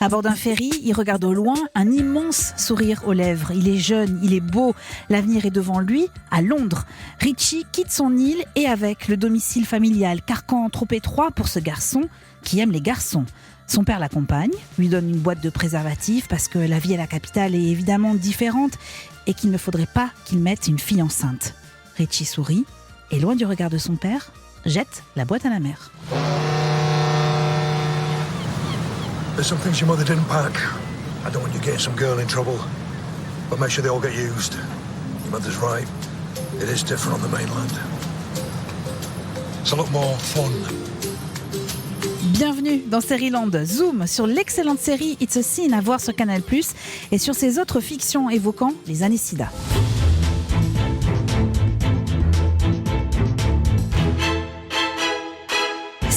À bord d'un ferry, il regarde au loin un immense sourire aux lèvres. Il est jeune, il est beau, l'avenir est devant lui, à Londres. Richie quitte son île et avec le domicile familial, carcan trop étroit pour ce garçon qui aime les garçons. Son père l'accompagne, lui donne une boîte de préservatifs parce que la vie à la capitale est évidemment différente et qu'il ne faudrait pas qu'il mette une fille enceinte. Richie sourit et, loin du regard de son père, jette la boîte à la mer. There's some things your mother didn't pack. I don't want you getting some girl in trouble. But make sure they all get used. Your mother's right. It is different on the mainland. It's a lot more fun. Bienvenue dans Seriland. Zoom sur l'excellente série It's a Sin à voir sur Canal+, et sur ses autres fictions évoquant les années SIDA.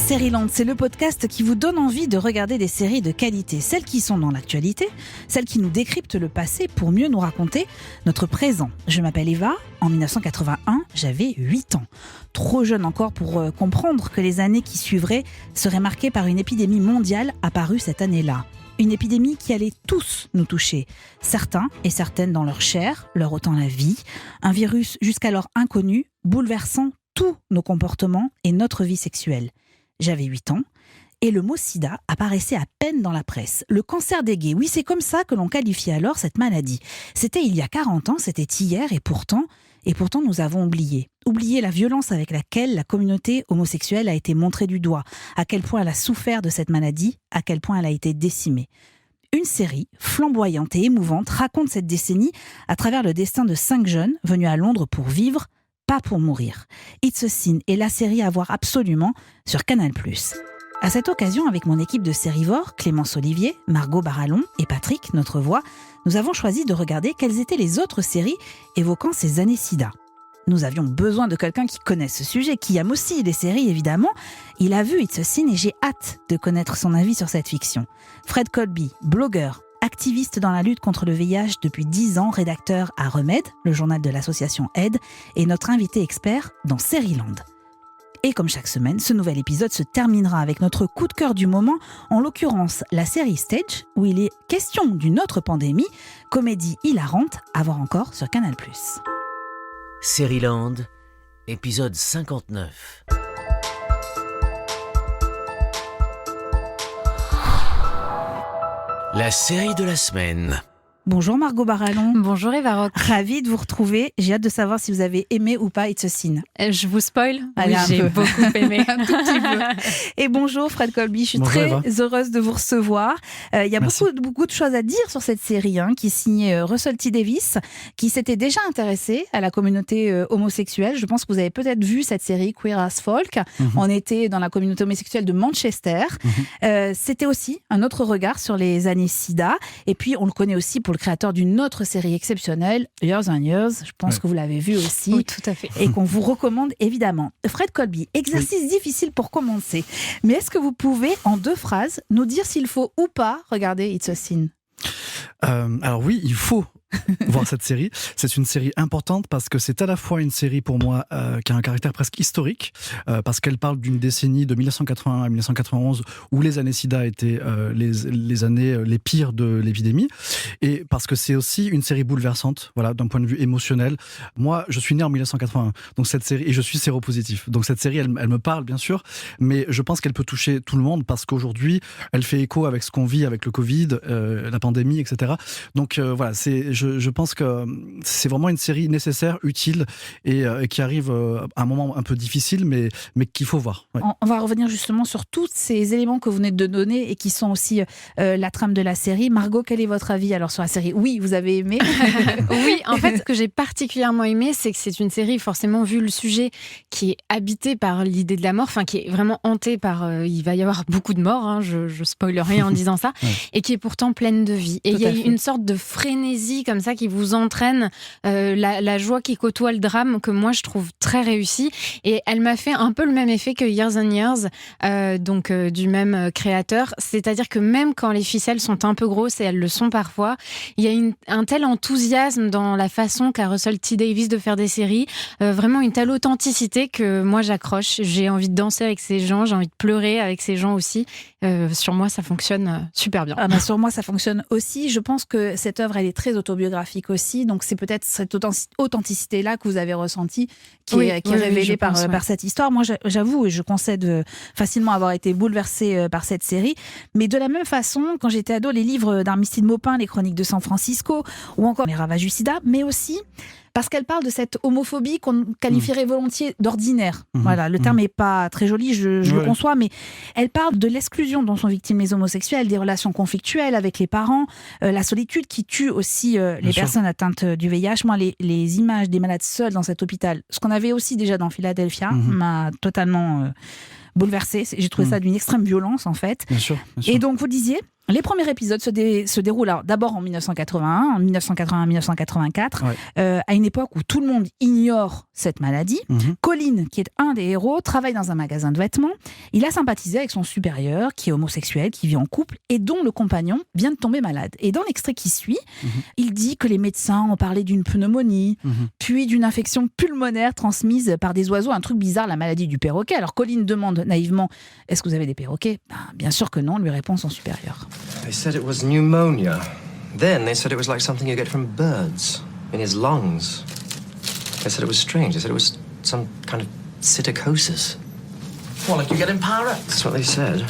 Seriland, c'est le podcast qui vous donne envie de regarder des séries de qualité, celles qui sont dans l'actualité, celles qui nous décryptent le passé pour mieux nous raconter notre présent. Je m'appelle Eva, en 1981, j'avais 8 ans. Trop jeune encore pour comprendre que les années qui suivraient seraient marquées par une épidémie mondiale apparue cette année-là. Une épidémie qui allait tous nous toucher, certains et certaines dans leur chair, leur ôtant la vie, un virus jusqu'alors inconnu, bouleversant tous nos comportements et notre vie sexuelle. J'avais 8 ans et le mot sida apparaissait à peine dans la presse. Le cancer des gays, oui, c'est comme ça que l'on qualifiait alors cette maladie. C'était il y a 40 ans, c'était hier et pourtant nous avons oublié. Oublié la violence avec laquelle la communauté homosexuelle a été montrée du doigt, à quel point elle a souffert de cette maladie, à quel point elle a été décimée. Une série flamboyante et émouvante raconte cette décennie à travers le destin de 5 jeunes venus à Londres pour vivre, pas pour mourir. It's a Sin est la série à voir absolument sur Canal+. À cette occasion, avec mon équipe de Sérivore, Clémence Olivier, Margot Barallon et Patrick, notre voix, nous avons choisi de regarder quelles étaient les autres séries évoquant ces années SIDA. Nous avions besoin de quelqu'un qui connaisse ce sujet, qui aime aussi les séries évidemment. Il a vu It's a Sin et j'ai hâte de connaître son avis sur cette fiction. Fred Colby, blogueur, activiste dans la lutte contre le VIH depuis 10 ans, rédacteur à Remède, le journal de l'association Aide, et notre invité expert dans Seriland. Et comme chaque semaine, ce nouvel épisode se terminera avec notre coup de cœur du moment, en l'occurrence la série Stage, où il est question d'une autre pandémie, comédie hilarante à voir encore sur Canal+. Seriland, épisode 59. La série de la semaine. Bonjour Margot Barallon. Bonjour Eva Rock. Ravie de vous retrouver. J'ai hâte de savoir si vous avez aimé ou pas It's a Sin. Je vous spoil. Allez, oui, j'ai beaucoup aimé. Un tout petit peu. Et bonjour Fred Colby, je suis très heureuse de vous recevoir. Il y a beaucoup de choses à dire sur cette série qui est signée Russell T. Davies, qui s'était déjà intéressé à la communauté homosexuelle. Je pense que vous avez peut-être vu cette série Queer as Folk. On était dans la communauté homosexuelle de Manchester. C'était aussi un autre regard sur les années SIDA. Et puis on le connaît aussi pour le créateur d'une autre série exceptionnelle, Years and Years. Je pense que vous l'avez vu aussi. Oui, tout à fait. Et qu'on vous recommande évidemment. Fred Colby, exercice difficile pour commencer. Mais est-ce que vous pouvez, en 2 phrases, nous dire s'il faut ou pas regarder It's a Sin ? Alors oui, il faut voir cette série. C'est une série importante parce que c'est à la fois une série pour moi qui a un caractère presque historique, parce qu'elle parle d'une décennie de 1981 à 1991 où les années SIDA étaient les années les pires de l'épidémie, et parce que c'est aussi une série bouleversante, voilà, d'un point de vue émotionnel. Moi, je suis né en 1981, donc cette série, et je suis séropositif. Donc cette série, elle me parle bien sûr, mais je pense qu'elle peut toucher tout le monde parce qu'aujourd'hui, elle fait écho avec ce qu'on vit avec le Covid, la pandémie, etc. Donc voilà, je pense que c'est vraiment une série nécessaire, utile et qui arrive à un moment un peu difficile, mais qu'il faut voir. Ouais. On va revenir justement sur tous ces éléments que vous venez de donner et qui sont aussi la trame de la série. Margot, quel est votre avis alors sur la série ? Oui, vous avez aimé ? Oui, en fait, ce que j'ai particulièrement aimé, c'est que c'est une série, forcément, vu le sujet, qui est habité par l'idée de la mort, enfin qui est vraiment hanté par... il va y avoir beaucoup de morts, je spoil rien en disant ça, et qui est pourtant pleine de vie. Et il y a une sorte de frénésie comme ça qui vous entraîne, la joie qui côtoie le drame, que moi je trouve très réussie. Et elle m'a fait un peu le même effet que Years and Years, du même créateur. C'est-à-dire que même quand les ficelles sont un peu grosses, et elles le sont parfois, il y a un tel enthousiasme dans la façon qu'a Russell T. Davies de faire des séries, vraiment une telle authenticité que moi j'accroche. J'ai envie de danser avec ces gens, j'ai envie de pleurer avec ces gens aussi. sur moi, ça fonctionne super bien. Ah bah sur moi, ça fonctionne aussi. Je pense que cette œuvre, elle est très autobiographique aussi. Donc, c'est peut-être cette authenticité-là que vous avez ressentie qui est révélée par cette histoire. Moi, j'avoue, et je concède facilement avoir été bouleversée par cette série. Mais de la même façon, quand j'étais ado, les livres d'Armistice Maupin, les Chroniques de San Francisco, ou encore Les Ravages du Sida, mais aussi parce qu'elle parle de cette homophobie qu'on qualifierait volontiers d'ordinaire. Voilà, le terme n'est pas très joli, je le conçois, mais elle parle de l'exclusion dont sont victimes les homosexuels, des relations conflictuelles avec les parents, la solitude qui tue aussi les personnes atteintes du VIH. Moi, les images des malades seuls dans cet hôpital, ce qu'on avait aussi déjà dans Philadelphia, m'a totalement bouleversée. J'ai trouvé ça d'une extrême violence, en fait. Bien sûr. Et donc, vous disiez, les premiers épisodes se déroulent d'abord en 1981, en 1984, à une époque où tout le monde ignore cette maladie. Colin, qui est un des héros, travaille dans un magasin de vêtements. Il a sympathisé avec son supérieur, qui est homosexuel, qui vit en couple, et dont le compagnon vient de tomber malade. Et dans l'extrait qui suit, il dit que les médecins ont parlé d'une pneumonie, puis d'une infection pulmonaire transmise par des oiseaux, un truc bizarre, la maladie du perroquet. Alors Colin demande naïvement, est-ce que vous avez des perroquets ? Bien sûr que non, lui répond son supérieur. They said it was pneumonia. Then they said it was like something you get from birds, in his lungs. They said it was strange. They said it was some kind of psittacosis. Well, like you get in parrot. That's what they said.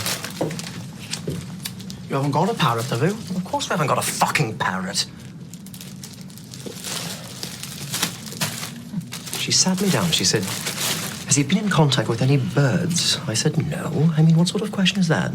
You haven't got a parrot, have you? Of course we haven't got a fucking parrot. She sat me down. She said, has he been in contact with any birds? I said, no. I mean, what sort of question is that?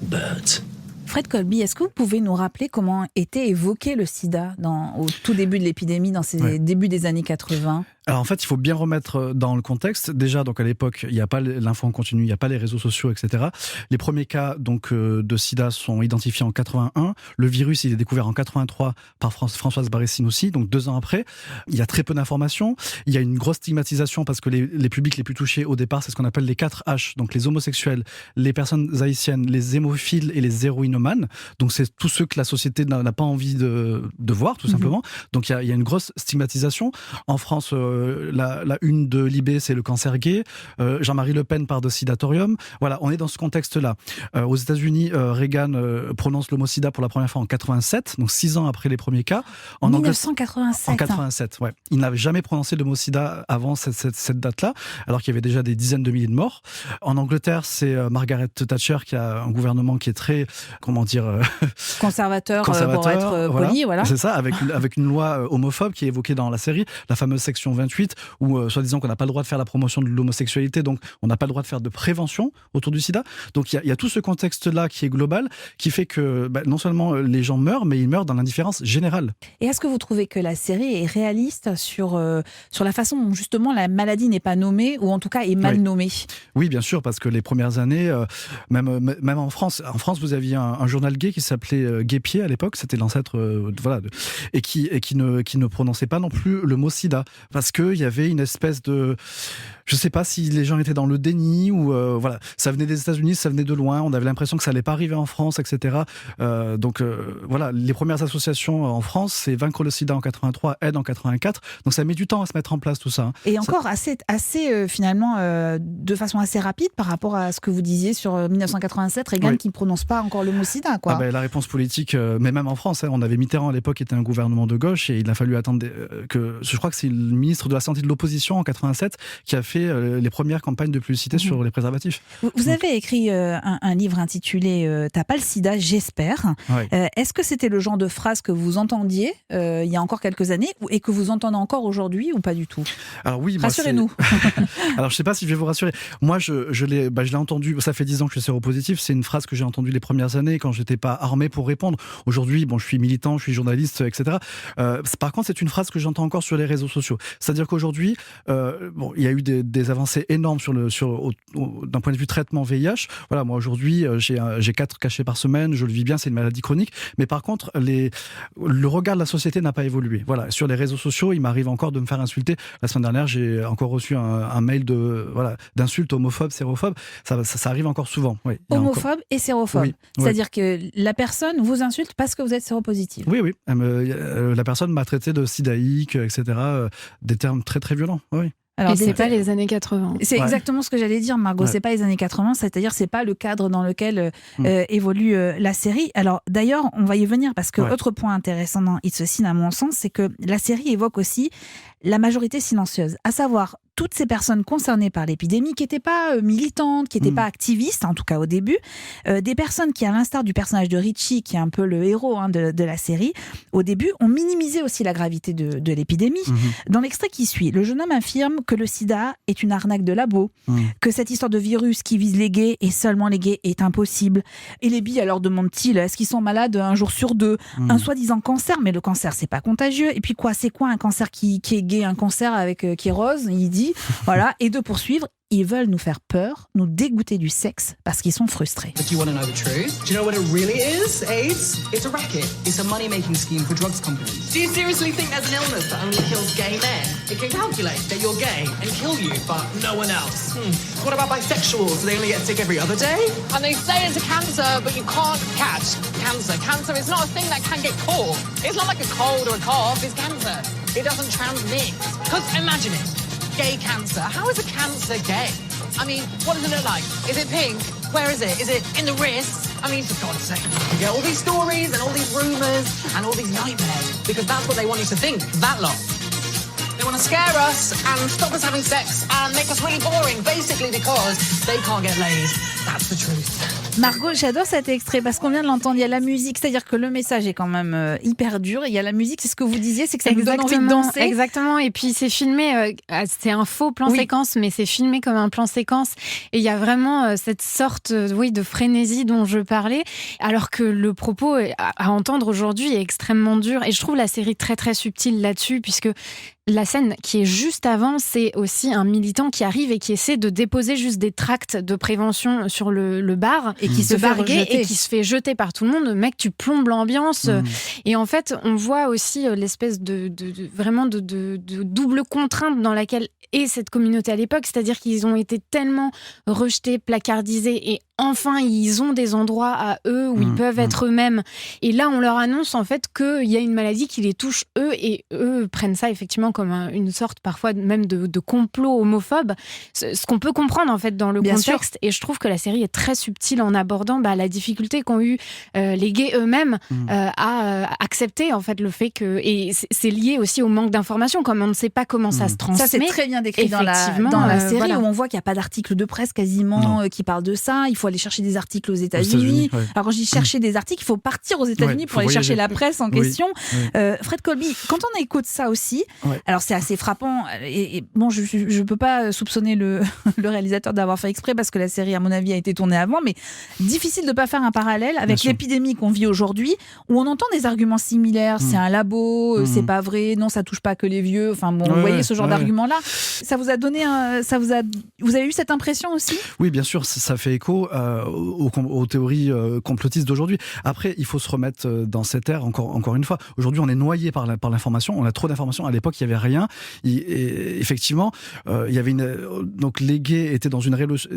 Birds. Fred Colby, est-ce que vous pouvez nous rappeler comment était évoqué le sida au tout début de l'épidémie, dans ces débuts des années 80 ? Alors en fait, il faut bien remettre dans le contexte. Déjà, donc à l'époque, il n'y a pas l'info en continu, il n'y a pas les réseaux sociaux, etc. Les premiers cas donc de SIDA sont identifiés en 81. Le virus, il est découvert en 83 par Françoise Barré-Sinoussi, donc 2 ans après. Il y a très peu d'informations. Il y a une grosse stigmatisation parce que les publics les plus touchés au départ, c'est ce qu'on appelle les 4 H, donc les homosexuels, les personnes haïtiennes, les hémophiles et les héroïnomanes. Donc c'est tous ceux que la société n'a pas envie de voir, tout simplement. Donc il y a une grosse stigmatisation. En France, la une de Libé, c'est le cancer gay. Jean-Marie Le Pen parle de sidatorium. Voilà, on est dans ce contexte-là. Aux États-Unis, Reagan prononce l'homocida pour la première fois en 87, donc 6 ans après les premiers cas. En 1987. En 87, ouais. Il n'avait jamais prononcé l'homocida avant cette date-là, alors qu'il y avait déjà des dizaines de milliers de morts. En Angleterre, c'est Margaret Thatcher qui a un gouvernement qui est très, conservateur pour être poli, voilà. C'est ça, avec une loi homophobe qui est évoquée dans la série, la fameuse section 28, où soi-disant qu'on n'a pas le droit de faire la promotion de l'homosexualité, donc on n'a pas le droit de faire de prévention autour du sida. Donc il y a tout ce contexte-là qui est global, qui fait que non seulement les gens meurent, mais ils meurent dans l'indifférence générale. Et est-ce que vous trouvez que la série est réaliste sur la façon dont justement la maladie n'est pas nommée, ou en tout cas est mal nommée ? Oui, bien sûr, parce que les premières années, même en France, vous aviez un journal gay qui s'appelait Gay-Pied à l'époque, c'était l'ancêtre, et qui ne prononçait pas non plus le mot sida, parce qu'il y avait une espèce de... Je ne sais pas si les gens étaient dans le déni ou ça venait des États-Unis, ça venait de loin, on avait l'impression que ça n'allait pas arriver en France, etc. Les premières associations en France, c'est Vaincre le sida en 83, Aide en 84, donc ça met du temps à se mettre en place tout ça. Et encore assez finalement, de façon assez rapide par rapport à ce que vous disiez sur 1987, Reagan qui ne prononce pas encore le mot sida, quoi. La réponse politique, mais même en France, on avait Mitterrand à l'époque qui était un gouvernement de gauche et il a fallu attendre je crois que c'est le ministre de la Santé de l'opposition en 87 qui a fait les premières campagnes de publicité sur les préservatifs. Vous avez écrit un livre intitulé T'as pas le sida, j'espère. Est-ce que c'était le genre de phrase que vous entendiez il y a encore quelques années et que vous entendez encore aujourd'hui ou pas du tout ? Alors oui, rassurez-nous. Alors je sais pas si je vais vous rassurer. Moi je l'ai entendu, ça fait 10 ans que je suis séropositif, c'est une phrase que j'ai entendue les premières années quand j'étais pas armé pour répondre. Aujourd'hui, je suis militant, je suis journaliste, etc. Par contre, c'est une phrase que j'entends encore sur les réseaux sociaux. C'est-à-dire qu'aujourd'hui, il y a eu des avancées énormes d'un point de vue traitement VIH. Voilà, moi aujourd'hui, j'ai 4 cachets par semaine, je le vis bien, c'est une maladie chronique. Mais par contre, le regard de la société n'a pas évolué. Voilà, sur les réseaux sociaux, il m'arrive encore de me faire insulter. La semaine dernière, j'ai encore reçu un mail d'insultes homophobes, sérophobes. Ça arrive encore souvent. Oui, homophobe et sérophobe. Oui, c'est-à-dire que la personne vous insulte parce que vous êtes séropositif. Oui. La personne m'a traité de sidaïque, etc. Des termes très très violents. Oui. Alors, Et c'est pas les années 80. C'est exactement ce que j'allais dire, Margot. Ouais. C'est pas les années 80, c'est-à-dire c'est pas le cadre dans lequel évolue la série. Alors d'ailleurs, on va y venir parce que autre point intéressant dans It's a Sin, à mon sens, c'est que la série évoque aussi la majorité silencieuse, à savoir toutes ces personnes concernées par l'épidémie qui n'étaient pas militantes, qui n'étaient pas activistes, en tout cas au début, des personnes qui, à l'instar du personnage de Richie, qui est un peu le héros de la série, au début, ont minimisé aussi la gravité de l'épidémie. Dans l'extrait qui suit, le jeune homme affirme que le sida est une arnaque de labo, que cette histoire de virus qui vise les gays et seulement les gays est impossible. Et les billes, alors demande-t-il, est-ce qu'ils sont malades un jour sur deux? Un soi-disant cancer, mais le cancer, c'est pas contagieux. Et puis quoi, c'est quoi un cancer qui est gay, un cancer qui est rose? Il dit, voilà, et de poursuivre. Ils veulent nous faire peur, nous dégoûter du sexe parce qu'ils sont frustrés. But do you want to know the truth? Do you know what it really is, AIDS? It's a racket. It's a money-making scheme for drugs companies. Do you seriously think there's an illness that only kills gay men? It can calculate that you're gay and kill you, but no one else. What about bisexuals? Do they only get sick every other day? And they say it's a cancer, but you can't catch cancer. Cancer is not a thing that can get caught. It's not like a cold or a cough, it's cancer. It doesn't transmit. Because imagine it. Gay cancer. How is a cancer gay? I mean, what does it look like? Is it pink? Where is it? Is it in the wrist? I mean, for God's sake. You get all these stories and all these rumours and all these nightmares because that's what they want you to think, that lot. They want to scare us and stop us having sex and make us really boring, basically because they can't get laid. That's the truth. Margot, j'adore cet extrait parce qu'on vient de l'entendre, il y a la musique, c'est-à-dire que le message est quand même hyper dur, il y a la musique, c'est ce que vous disiez, c'est que ça nous donne envie de danser. Exactement, et puis c'est filmé, c'est un faux plan séquence, mais c'est filmé comme un plan séquence, et il y a vraiment cette sorte de frénésie dont je parlais, alors que le propos à entendre aujourd'hui est extrêmement dur, et je trouve la série très très subtile là-dessus, puisque la scène qui est juste avant, c'est aussi un militant qui arrive et qui essaie de déposer juste des tracts de prévention sur le bar et qui se fait rejeter. Et qui se fait jeter par tout le monde. Mec, tu plombes l'ambiance. Et en fait, on voit aussi l'espèce de double contrainte dans laquelle est cette communauté à l'époque. C'est-à-dire qu'ils ont été tellement rejetés, placardisés, et enfin, ils ont des endroits à eux où ils peuvent être eux-mêmes. Et là, on leur annonce en fait qu'il y a une maladie qui les touche eux, et eux prennent ça effectivement comme une sorte parfois même de complot homophobe. Ce qu'on peut comprendre en fait dans le contexte. Et je trouve que la série est très subtile en abordant la difficulté qu'ont eu les gays eux-mêmes à accepter en fait le fait que, et c'est lié aussi au manque d'informations, comme on ne sait pas comment ça se transmet. Ça c'est très bien décrit dans la série, où on voit qu'il n'y a pas d'article de presse quasiment qui parle de ça. Il faut aller chercher des articles aux États-Unis. Alors quand je dis chercher des articles, il faut partir aux États-Unis pour aller chercher la presse en question. Fred Colby, quand on écoute ça aussi, alors c'est assez frappant, et bon, je peux pas soupçonner le réalisateur d'avoir fait exprès parce que la série à mon avis a été tournée avant, mais difficile de pas faire un parallèle avec l'épidémie qu'on vit aujourd'hui, où on entend des arguments similaires. C'est un labo, c'est pas vrai, non, ça touche pas que les vieux. Enfin bon, vous voyez ce genre d'argument-là. Ça vous a donné vous avez eu cette impression aussi? Oui, bien sûr, ça fait écho aux théories complotistes d'aujourd'hui. Après, il faut se remettre dans cette ère, encore une fois. Aujourd'hui, on est noyé par l'information, on a trop d'informations. À l'époque, il n'y avait rien. Et effectivement, il y avait donc les gays étaient dans une révolution,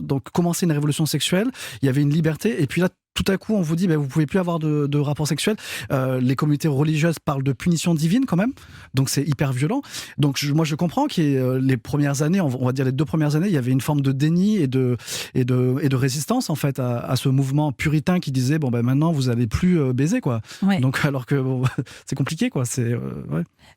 donc commençaient une révolution sexuelle, il y avait une liberté, et puis là, tout à coup, on vous dit, vous pouvez plus avoir de rapports sexuels. Les communautés religieuses parlent de punition divine quand même, donc c'est hyper violent. Donc moi, je comprends que les premières années, on va dire les 2 premières années, il y avait une forme de déni et de résistance en fait à ce mouvement puritain qui disait maintenant vous allez plus baiser quoi. Ouais. Donc alors que c'est compliqué quoi.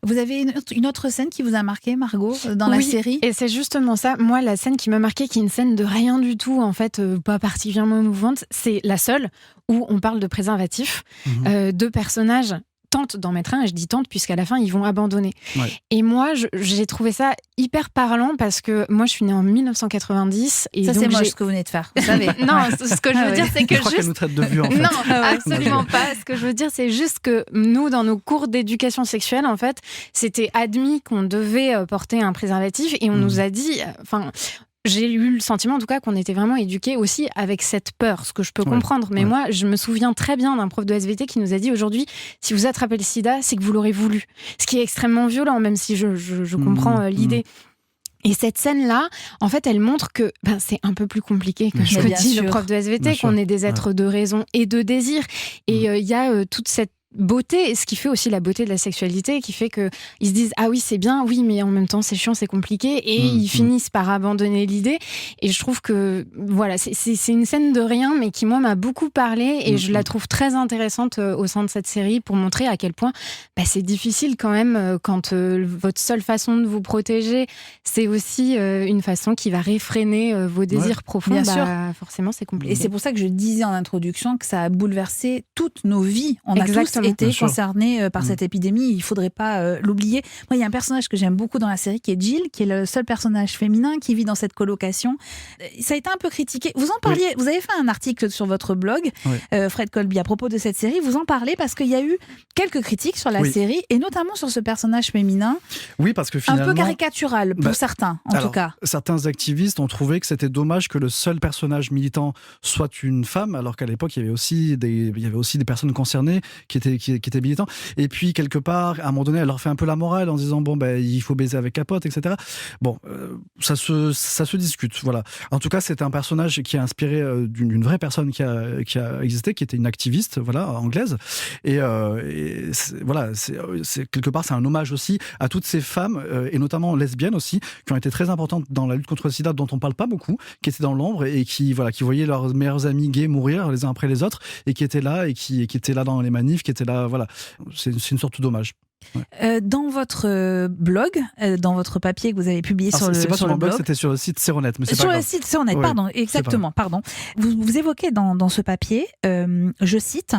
Vous avez une autre scène qui vous a marqué, Margot, dans la série? Et c'est justement ça. Moi, la scène qui m'a marquée, qui est une scène de rien du tout en fait, pas particulièrement émouvante, c'est la seule où on parle de préservatifs. 2 personnages tentent d'en mettre un, et je dis tentent puisqu'à la fin ils vont abandonner. Ouais. Et moi j'ai trouvé ça hyper parlant parce que moi je suis née en 1990 et ça donc c'est moche ce que vous venez de faire, vous savez. Non, ce que je veux dire c'est que je crois qu'elle nous traite de vieux en fait. Non, absolument pas. Ce que je veux dire c'est juste que nous dans nos cours d'éducation sexuelle en fait, c'était admis qu'on devait porter un préservatif et on nous a dit j'ai eu le sentiment en tout cas qu'on était vraiment éduqués aussi avec cette peur, ce que je peux comprendre. Mais moi, je me souviens très bien d'un prof de SVT qui nous a dit aujourd'hui, si vous attrapez le sida, c'est que vous l'aurez voulu. Ce qui est extrêmement violent, même si je comprends l'idée. Et cette scène-là, en fait, elle montre que c'est un peu plus compliqué que ce que dit le prof de SVT, qu'on est des êtres de raison et de désir. Et il y a toute cette beauté, ce qui fait aussi la beauté de la sexualité, qui fait qu'ils se disent ah oui c'est bien, oui mais en même temps c'est chiant, c'est compliqué, et ils finissent par abandonner l'idée. Et je trouve que voilà, c'est une scène de rien, mais qui moi m'a beaucoup parlé, et je la trouve très intéressante au sein de cette série pour montrer à quel point c'est difficile quand même quand votre seule façon de vous protéger, c'est aussi une façon qui va réfréner vos désirs profonds. Bien sûr. Forcément c'est compliqué. Et c'est pour ça que je disais en introduction que ça a bouleversé toutes nos vies. On a tous été concernés par cette épidémie, il ne faudrait pas l'oublier. Moi, il y a un personnage que j'aime beaucoup dans la série qui est Jill, qui est le seul personnage féminin qui vit dans cette colocation. Ça a été un peu critiqué. Vous en parliez, vous avez fait un article sur votre blog, Fred Colby, à propos de cette série. Vous en parlez parce qu'il y a eu quelques critiques sur la série, et notamment sur ce personnage féminin. Oui, parce que finalement... Un peu caricatural pour certains, en tout cas. Certains activistes ont trouvé que c'était dommage que le seul personnage militant soit une femme, alors qu'à l'époque, il y avait aussi des personnes concernées qui étaient militants. Et puis, quelque part, à un moment donné, elle leur fait un peu la morale en disant il faut baiser avec capote, etc. Bon, ça se discute, voilà. En tout cas, c'est un personnage qui est inspiré d'une vraie personne qui a existé, qui était une activiste, voilà, anglaise. Et voilà, c'est quelque part, c'est un hommage aussi à toutes ces femmes, et notamment lesbiennes aussi, qui ont été très importantes dans la lutte contre le sida, dont on parle pas beaucoup, qui étaient dans l'ombre et qui voyaient leurs meilleurs amis gays mourir les uns après les autres, et qui étaient là, et qui étaient là dans les manifs, qui étaient là, voilà. C'est une sorte d'hommage. Ouais. Dans votre blog, dans votre papier que vous avez publié sur le blog... C'est pas sur mon blog, c'était sur le site Seronet. Mais c'est sur pas le grave. site Seronet, pardon, exactement, pardon. Vous évoquez dans ce papier, je cite,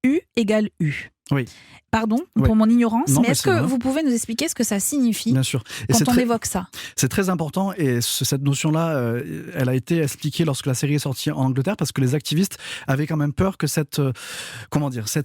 U égale U. Oui. Pardon pour mon ignorance, non, mais est-ce que vous pouvez nous expliquer ce que ça signifie? Bien sûr. Et quand on évoque ça? C'est très important, et cette notion-là, elle a été expliquée lorsque la série est sortie en Angleterre, parce que les activistes avaient quand même peur que cette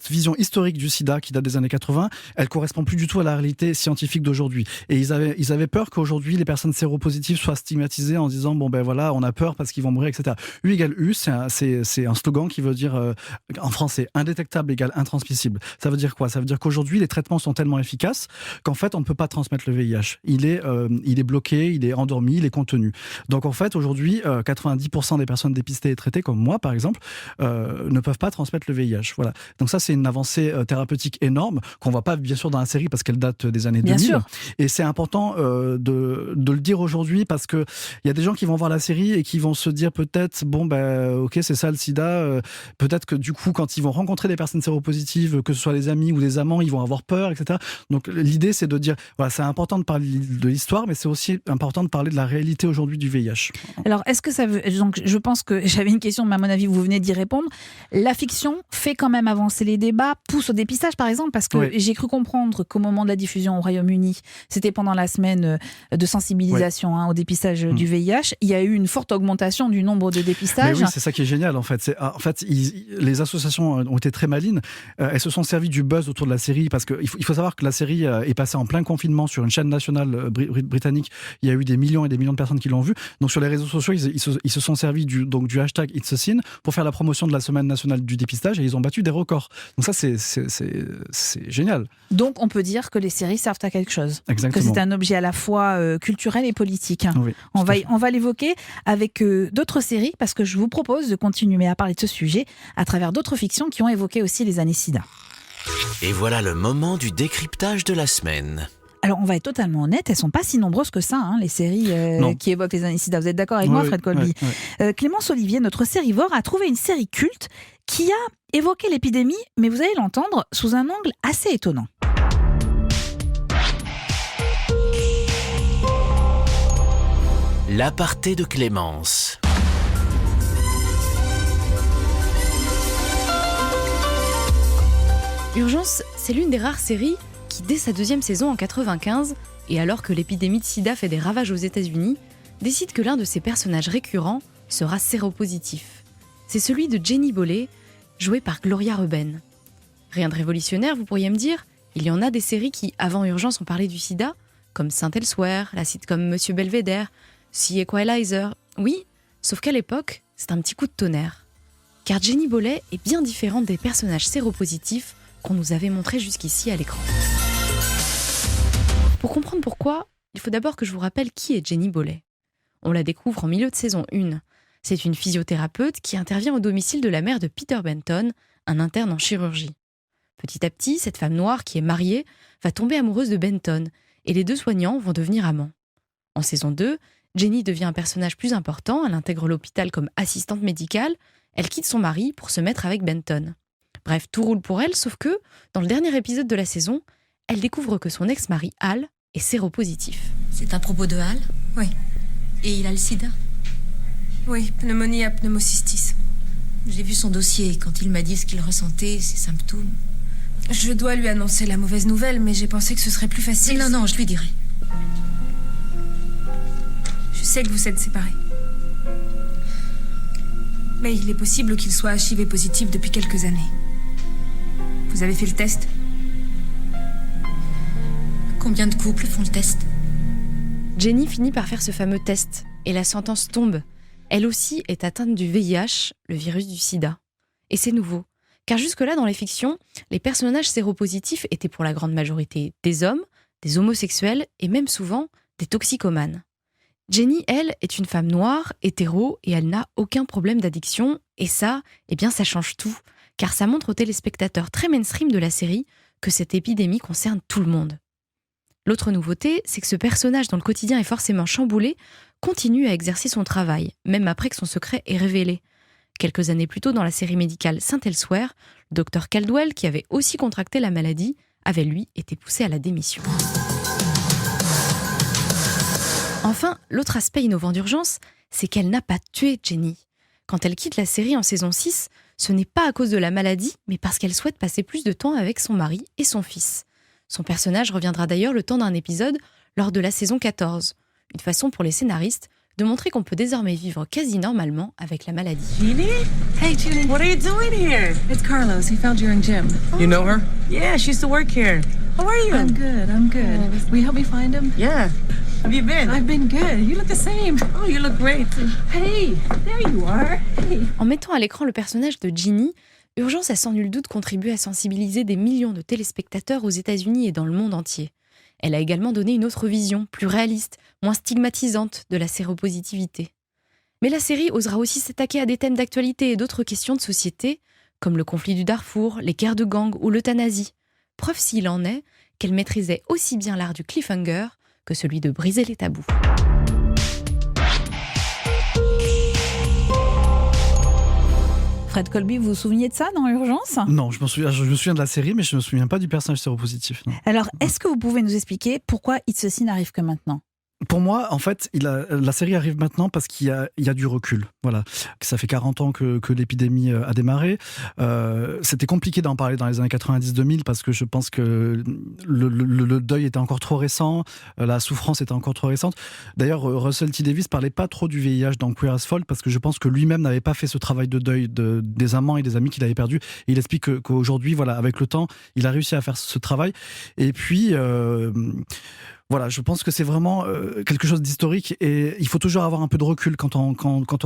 vision historique du sida qui date des années 80, elle correspond plus du tout à la réalité scientifique d'aujourd'hui. Et ils avaient peur qu'aujourd'hui les personnes séropositives soient stigmatisées en disant on a peur parce qu'ils vont mourir, etc. U égale U, c'est un slogan qui veut dire en français indétectable égale intransmissible. Ça veut dire quoi? Ça veut dire qu'aujourd'hui les traitements sont tellement efficaces qu'en fait on ne peut pas transmettre le VIH. Il est bloqué, il est endormi, il est contenu. Donc en fait aujourd'hui 90% des personnes dépistées et traitées, comme moi par exemple, ne peuvent pas transmettre le VIH. Voilà. Donc ça c'est une avancée thérapeutique énorme qu'on voit pas bien sûr dans la série parce qu'elle date des années 2000. Sûr. Et c'est important de le dire aujourd'hui, parce que il y a des gens qui vont voir la série et qui vont se dire peut-être ok, c'est ça le sida, peut-être que du coup quand ils vont rencontrer des personnes séropositives, que ce soit des amis ou des amants, ils vont avoir peur, etc. Donc l'idée c'est de dire c'est important de parler de l'histoire, mais c'est aussi important de parler de la réalité aujourd'hui du VIH. Alors est-ce que ça veut, donc je pense que j'avais une question, mais à mon avis vous venez d'y répondre. La fiction fait quand même avancer les débats, pousse au dépistage par exemple, parce que j'ai cru comprendre qu'au moment de la diffusion au Royaume-Uni, c'était pendant la semaine de sensibilisation au dépistage du VIH, il y a eu une forte augmentation du nombre de dépistages. Mais oui, c'est ça qui est génial en fait. Les associations ont été très malines. Elles se sont servies du buzz autour de la série, parce qu'il faut savoir que la série est passée en plein confinement sur une chaîne nationale britannique. Il y a eu des millions et des millions de personnes qui l'ont vue. Donc sur les réseaux sociaux, ils se sont servis du hashtag It's a Sin pour faire la promotion de la semaine nationale du dépistage, et ils ont battu des records. Donc ça c'est génial. Donc on peut dire que les séries servent à quelque chose. Exactement. Que c'est un objet à la fois culturel et politique. Oui, on va l'évoquer avec d'autres séries, parce que je vous propose de continuer à parler de ce sujet à travers d'autres fictions qui ont évoqué aussi les années sida. Et voilà le moment du décryptage de la semaine. Alors, on va être totalement honnête, elles ne sont pas si nombreuses que ça, les séries qui évoquent les années sida. Vous êtes d'accord avec moi, Fred Colby? Clémence Olivier, notre sérivore, a trouvé une série culte qui a évoqué l'épidémie, mais vous allez l'entendre sous un angle assez étonnant. L'aparté de Clémence. Urgence, c'est l'une des rares séries qui, dès sa 2e saison en 95, et alors que l'épidémie de sida fait des ravages aux États-Unis, décide que l'un de ses personnages récurrents sera séropositif. C'est celui de Jenny Bollet, jouée par Gloria Reuben. Rien de révolutionnaire, vous pourriez me dire, il y en a des séries qui, avant Urgence, ont parlé du sida, comme Saint Elsewhere, la sitcom Monsieur Belvédère, The Equalizer. Oui, sauf qu'à l'époque, c'est un petit coup de tonnerre. Car Jenny Bollet est bien différente des personnages séropositifs qu'on nous avait montrés jusqu'ici à l'écran. Pour comprendre pourquoi, il faut d'abord que je vous rappelle qui est Jenny Bollet. On la découvre en milieu de saison 1. C'est une physiothérapeute qui intervient au domicile de la mère de Peter Benton, un interne en chirurgie. Petit à petit, cette femme noire qui est mariée va tomber amoureuse de Benton et les deux soignants vont devenir amants. En saison 2, Jenny devient un personnage plus important, elle intègre l'hôpital comme assistante médicale, elle quitte son mari pour se mettre avec Benton. Bref, tout roule pour elle, sauf que, dans le dernier épisode de la saison, elle découvre que son ex-mari, Hal, est séropositif. C'est à propos de Hal ? Oui. Et il a le sida ? Oui, pneumonie à pneumocystis. J'ai vu son dossier quand il m'a dit ce qu'il ressentait, ses symptômes. Je dois lui annoncer la mauvaise nouvelle, mais j'ai pensé que ce serait plus facile. Non, je lui dirai. Je sais que vous êtes séparés. Mais il est possible qu'il soit HIV positif depuis quelques années. Vous avez fait le test ? Combien de couples font le test ? Jenny finit par faire ce fameux test et la sentence tombe. Elle aussi est atteinte du VIH, le virus du sida. Et c'est nouveau, car jusque-là dans les fictions, les personnages séropositifs étaient pour la grande majorité des hommes, des homosexuels et même souvent des toxicomanes. Jenny, elle, est une femme noire, hétéro, et elle n'a aucun problème d'addiction. Et ça, ça change tout, car ça montre aux téléspectateurs très mainstream de la série que cette épidémie concerne tout le monde. L'autre nouveauté, c'est que ce personnage dont le quotidien est forcément chamboulé continue à exercer son travail, même après que son secret est révélé. Quelques années plus tôt dans la série médicale Saint-Elsewhere, le docteur Caldwell, qui avait aussi contracté la maladie, avait lui été poussé à la démission. Enfin, l'autre aspect innovant d'Urgence, c'est qu'elle n'a pas tué Jenny. Quand elle quitte la série en saison 6, ce n'est pas à cause de la maladie, mais parce qu'elle souhaite passer plus de temps avec son mari et son fils. Son personnage reviendra d'ailleurs le temps d'un épisode lors de la saison 14. Une façon pour les scénaristes de montrer qu'on peut désormais vivre quasi normalement avec la maladie. Jeannie? Hey, Jeannie, what are you doing here? It's Carlos. He found you in gym. You know her? Yeah, she used to work here. How are you? I'm good. Will you help me find him? Yeah. Have you been? I've been good. You look the same. Oh, you look great. Hey, there you are. Hey. En mettant à l'écran le personnage de Ginny, Urgence a sans nul doute contribué à sensibiliser des millions de téléspectateurs aux États-Unis et dans le monde entier. Elle a également donné une autre vision, plus réaliste, moins stigmatisante de la séropositivité. Mais la série osera aussi s'attaquer à des thèmes d'actualité et d'autres questions de société, comme le conflit du Darfour, les guerres de gangs ou l'euthanasie. Preuve s'il en est qu'elle maîtrisait aussi bien l'art du cliffhanger que celui de briser les tabous. Fred Colby, vous vous souveniez de ça dans Urgence ? Non, je me souviens de la série, mais je ne me souviens pas du personnage séropositif. Non. Alors, est-ce que vous pouvez nous expliquer pourquoi It's a Sin n'arrive que maintenant ? Pour moi, en fait, la série arrive maintenant parce qu'il y a du recul. Voilà. Ça fait 40 ans que l'épidémie a démarré. C'était compliqué d'en parler dans les années 90-2000 parce que je pense que le deuil était encore trop récent, la souffrance était encore trop récente. D'ailleurs, Russell T. Davies parlait pas trop du VIH dans Queer as Folk parce que je pense que lui-même n'avait pas fait ce travail de deuil des amants et des amis qu'il avait perdus. Et il explique qu'aujourd'hui, voilà, avec le temps, il a réussi à faire ce travail. Et puis... Voilà, je pense que c'est vraiment quelque chose d'historique et il faut toujours avoir un peu de recul quand on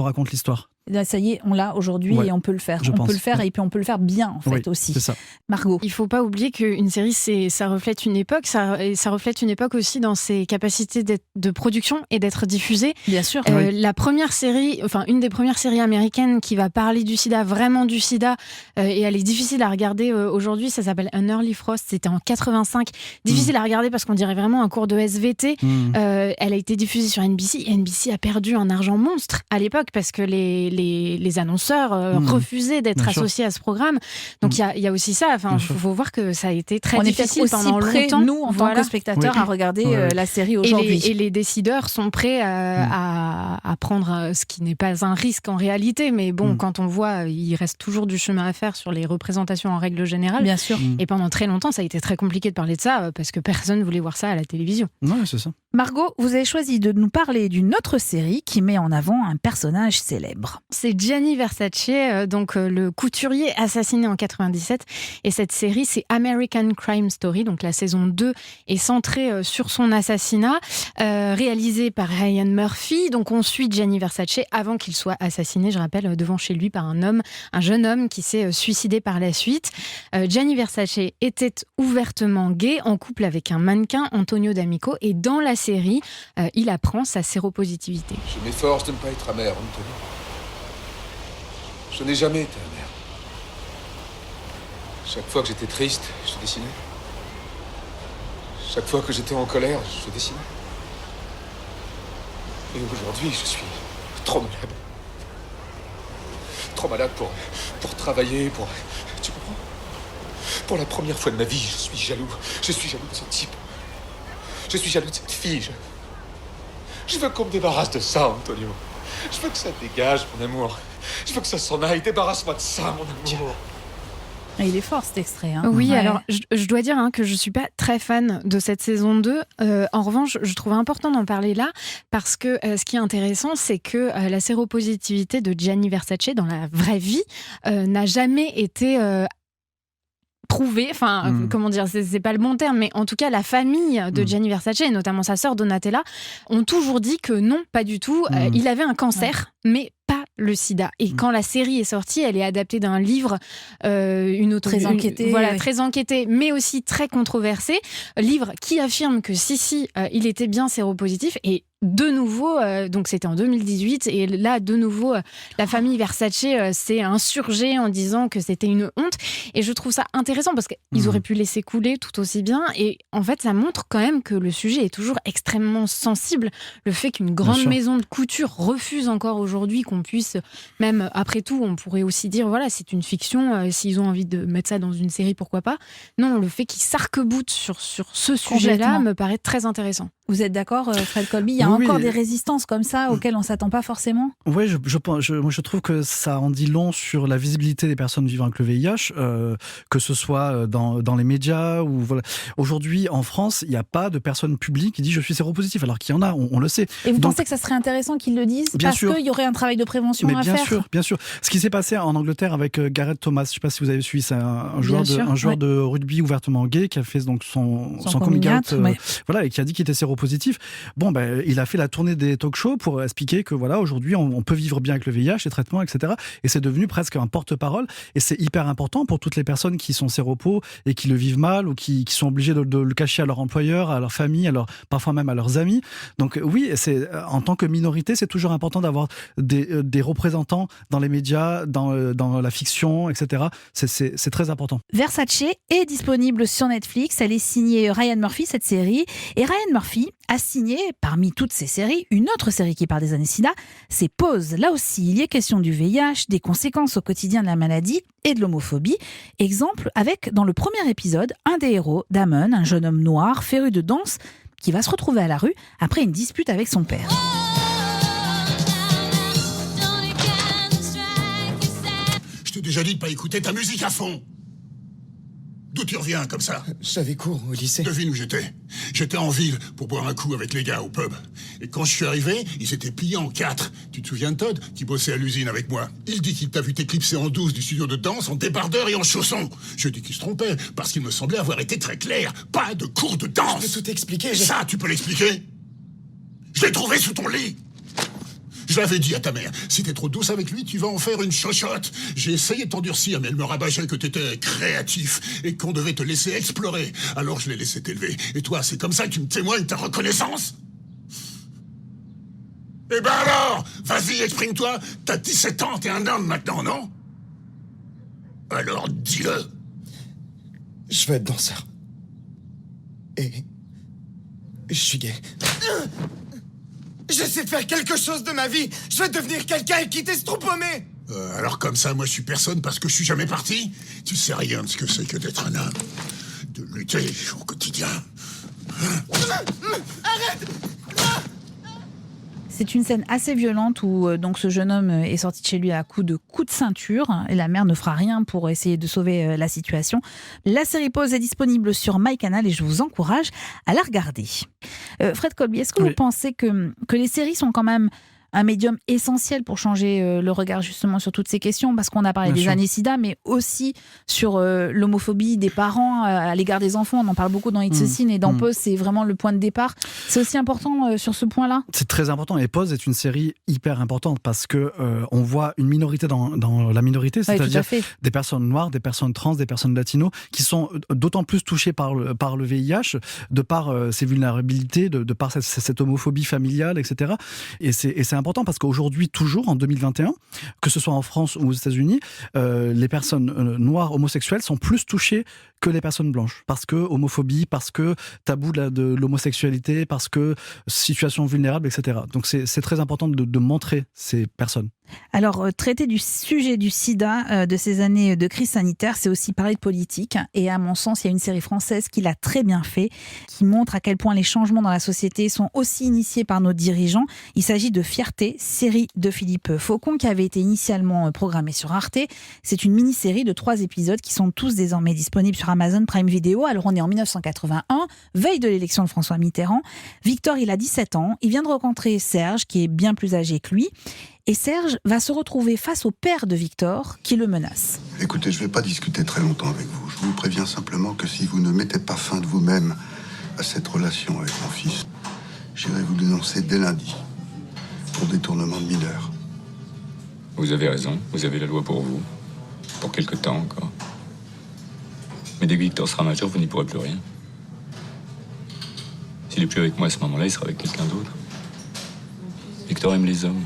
raconte l'histoire. Là, ça y est, on l'a aujourd'hui et on peut le faire. On peut le faire et puis on peut le faire bien en fait aussi. C'est ça. Margot. Il ne faut pas oublier qu'une série, ça reflète une époque, ça reflète une époque aussi dans ses capacités de production et d'être diffusée. Bien sûr. La première série, une des premières séries américaines qui va parler du sida, vraiment du sida, et elle est difficile à regarder aujourd'hui, ça s'appelle An Early Frost, c'était en 85. Difficile à regarder parce qu'on dirait vraiment un cours de SVT. Elle a été diffusée sur NBC et NBC a perdu un argent monstre à l'époque parce que les annonceurs refusaient d'être associés à ce programme. Donc il y a aussi ça. Il faut voir que ça a été très difficile pendant longtemps. Nous, en tant que spectateurs, à regarder la série aujourd'hui. Et les décideurs sont prêts à prendre ce qui n'est pas un risque en réalité. Mais bon, quand on voit, il reste toujours du chemin à faire sur les représentations en règle générale. Bien sûr. Et pendant très longtemps, ça a été très compliqué de parler de ça parce que personne ne voulait voir ça à la télévision. Ouais, c'est ça. Margot, vous avez choisi de nous parler d'une autre série qui met en avant un personnage célèbre. C'est Gianni Versace, le couturier assassiné en 97. Et cette série, c'est American Crime Story. Donc la saison 2 est centrée sur son assassinat, réalisée par Ryan Murphy. Donc on suit Gianni Versace avant qu'il soit assassiné, je rappelle, devant chez lui par un jeune homme qui s'est suicidé par la suite. Gianni Versace était ouvertement gay, en couple avec un mannequin, Antonio D'Amico. Et dans la série, il apprend sa séropositivité. Je m'efforce de ne pas être amer, Antonio. Je n'ai jamais été amer. Chaque fois que j'étais triste, je dessinais. Chaque fois que j'étais en colère, je dessinais. Et aujourd'hui, je suis trop malade. Trop malade pour travailler, pour... Tu comprends? Pour la première fois de ma vie, je suis jaloux. Je suis jaloux de ce type. Je suis jaloux de cette fille. Je veux qu'on me débarrasse de ça, Antonio. Je veux que ça dégage, mon amour. Je veux que ça s'en aille. Débarrasse-moi de ça, mon amour. Il est fort cet extrait. Hein. Oui, Ouais. alors je dois dire que je suis pas très fan de cette saison 2. En revanche, je trouve important d'en parler là parce que ce qui est intéressant, c'est que la séropositivité de Gianni Versace dans la vraie vie n'a jamais été prouvé, comment dire, c'est pas le bon terme, mais en tout cas la famille de Gianni Versace et notamment sa sœur Donatella ont toujours dit que non, pas du tout. Il avait un cancer, mais pas le sida. Et quand la série est sortie, elle est adaptée d'un livre, Très enquêté, oui. très enquêté, mais aussi très controversé. Livre qui affirme que si, il était bien séropositif. Et de nouveau, donc c'était en 2018, et là, de nouveau, la famille Versace s'est insurgée en disant que c'était une honte. Et je trouve ça intéressant parce qu'ils auraient pu laisser couler tout aussi bien. Et en fait, ça montre quand même que le sujet est toujours extrêmement sensible. Le fait qu'une grande maison de couture refuse encore aujourd'hui qu'on puisse, même après tout, on pourrait aussi dire, voilà, c'est une fiction, s'ils ont envie de mettre ça dans une série, pourquoi pas. Non, le fait qu'ils s'arc-boutent sur ce sujet-là me paraît très intéressant. Vous êtes d'accord, Fred Colby? Il y a encore des résistances comme ça auxquelles on ne s'attend pas forcément? Oui, je trouve que ça en dit long sur la visibilité des personnes vivant avec le VIH, que ce soit dans les médias ou voilà. Aujourd'hui, en France, il n'y a pas de personne publique qui dit je suis séropositif, alors qu'il y en a, on le sait. Et vous pensez que ça serait intéressant qu'ils le disent? Parce qu'il y aurait un travail de prévention à faire? Bien sûr. Ce qui s'est passé en Angleterre avec Gareth Thomas, je ne sais pas si vous avez suivi, c'est un joueur de rugby ouvertement gay qui a fait donc son coming out, voilà, et qui a dit qu'il était séropositif. Bon, il a fait la tournée des talk-shows pour expliquer que voilà, aujourd'hui, on peut vivre bien avec le VIH, les traitements, etc. Et c'est devenu presque un porte-parole. Et c'est hyper important pour toutes les personnes qui sont séropos et qui le vivent mal ou qui sont obligées de le cacher à leur employeur, à leur famille, parfois même à leurs amis. Donc oui, en tant que minorité, c'est toujours important d'avoir des représentants dans les médias, dans la fiction, etc. C'est très important. Versace est disponible sur Netflix. Elle est signée Ryan Murphy, cette série. Et Ryan Murphy a signé, parmi toutes ces séries, une autre série qui parle des années SIDA, c'est Pause. Là aussi, il y est question du VIH, des conséquences au quotidien de la maladie et de l'homophobie. Exemple avec, dans le premier épisode, un des héros, Damon, un jeune homme noir, féru de danse, qui va se retrouver à la rue après une dispute avec son père. Je t'ai déjà dit de pas écouter ta musique à fond. D'où tu reviens comme ça? J'avais cours au lycée. Devine où j'étais. J'étais en ville pour boire un coup avec les gars au pub. Et quand je suis arrivé, ils s'étaient pliés en 4. Tu te souviens de Todd, qui bossait à l'usine avec moi? Il dit qu'il t'a vu t'éclipser en 12 du studio de danse en débardeur et en chaussons. Je dis qu'il se trompait, parce qu'il me semblait avoir été très clair. Pas de cours de danse. Je peux tout expliquer. Ça, tu peux l'expliquer? Je l'ai trouvé sous ton lit. Je l'avais dit à ta mère, si t'es trop douce avec lui, tu vas en faire une chochotte. J'ai essayé de t'endurcir, mais elle me rabâchait que t'étais créatif et qu'on devait te laisser explorer. Alors je l'ai laissé t'élever. Et toi, c'est comme ça que tu me témoignes ta reconnaissance? Eh ben alors, vas-y, exprime-toi. T'as 17 ans, t'es un homme maintenant, non? Alors dis-le. Je veux être danseur. Et je suis gay. J'essaie de faire quelque chose de ma vie. Je veux devenir quelqu'un et quitter ce trou paumé. Alors comme ça, moi je suis personne parce que je suis jamais parti. Tu sais rien de ce que c'est que d'être un homme. De lutter au quotidien. Arrête! C'est une scène assez violente où donc ce jeune homme est sorti de chez lui à coups de ceinture et la mère ne fera rien pour essayer de sauver la situation. La série Pause est disponible sur MyCanal et je vous encourage à la regarder. Fred Colby, est-ce que vous pensez que les séries sont quand même un médium essentiel pour changer le regard justement sur toutes ces questions, parce qu'on a parlé des années SIDA, mais aussi sur l'homophobie des parents à l'égard des enfants. On en parle beaucoup dans It's a Sin et dans Pause, c'est vraiment le point de départ. C'est aussi important sur ce point-là? C'est très important, et Pause est une série hyper importante parce que on voit une minorité dans la minorité, c'est-à-dire des personnes noires, des personnes trans, des personnes latinos, qui sont d'autant plus touchées par le VIH, de par ces vulnérabilités, de par cette homophobie familiale, etc. Et c'est important important parce qu'aujourd'hui, toujours en 2021, que ce soit en France ou aux États-Unis, les personnes noires homosexuelles sont plus touchées que les personnes blanches. Parce que homophobie, parce que tabou de l'homosexualité, parce que situation vulnérable, etc. Donc c'est très important de montrer ces personnes. Alors, traiter du sujet du sida de ces années de crise sanitaire, c'est aussi parler de politique. Et à mon sens, il y a une série française qui l'a très bien fait, qui montre à quel point les changements dans la société sont aussi initiés par nos dirigeants. Il s'agit de Fierté, série de Philippe Faucon, qui avait été initialement programmée sur Arte. C'est une mini-série de 3 épisodes qui sont tous désormais disponibles sur Amazon Prime Video. Alors, on est en 1981, veille de l'élection de François Mitterrand. Victor, il a 17 ans. Il vient de rencontrer Serge, qui est bien plus âgé que lui. Et Serge va se retrouver face au père de Victor qui le menace. Écoutez, je ne vais pas discuter très longtemps avec vous. Je vous préviens simplement que si vous ne mettez pas fin de vous-même à cette relation avec mon fils, j'irai vous dénoncer dès lundi pour détournement de mineurs. Vous avez raison, vous avez la loi pour vous. Pour quelque temps encore. Mais dès que Victor sera majeur, vous n'y pourrez plus rien. S'il n'est plus avec moi à ce moment-là, il sera avec quelqu'un d'autre. Victor aime les hommes.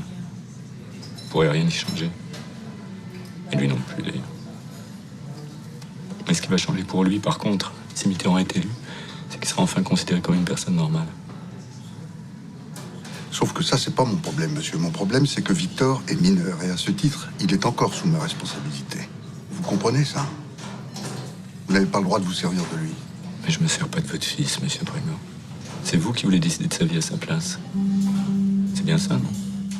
Il ne pourrait rien y changer. Et lui non plus, d'ailleurs. Mais ce qui va changer pour lui, par contre, si Mitterrand est élu, c'est qu'il sera enfin considéré comme une personne normale. Sauf que ça, c'est pas mon problème, monsieur. Mon problème, c'est que Victor est mineur. Et à ce titre, il est encore sous ma responsabilité. Vous comprenez ça? Vous n'avez pas le droit de vous servir de lui. Mais je me sers pas de votre fils, monsieur Primo. C'est vous qui voulez décider de sa vie à sa place. C'est bien ça, non?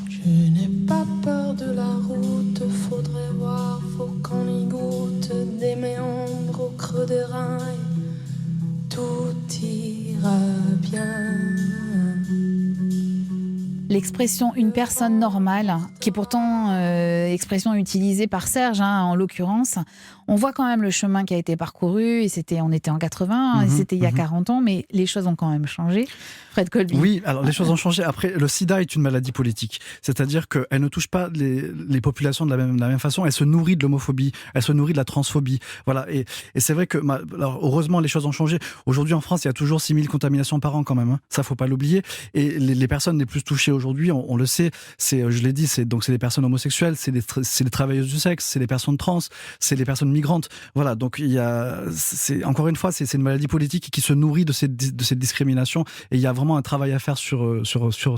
Je n'ai pas peur de la route, faudrait voir, faut qu'on y goûte des méandres au creux des reins, tout ira bien. L'expression « une personne normale », qui est pourtant expression utilisée par Serge, en l'occurrence, on voit quand même le chemin qui a été parcouru, et on était en 80, et c'était il y a 40 ans, mais les choses ont quand même changé. Fred Colby. Oui, alors les choses ont changé. Après, le sida est une maladie politique, c'est-à-dire qu'elle ne touche pas les populations de la même façon, elle se nourrit de l'homophobie, elle se nourrit de la transphobie. Voilà. Et c'est vrai que, alors, heureusement, les choses ont changé. Aujourd'hui, en France, il y a toujours 6000 contaminations par an quand même, ça, faut pas l'oublier. Et les personnes les plus touchées aujourd'hui, on le sait, je l'ai dit, c'est les personnes homosexuelles, c'est les travailleuses du sexe, c'est les personnes trans, c'est les personnes migrantes. Voilà, donc encore une fois, c'est une maladie politique qui se nourrit de cette discrimination, et il y a vraiment un travail à faire sur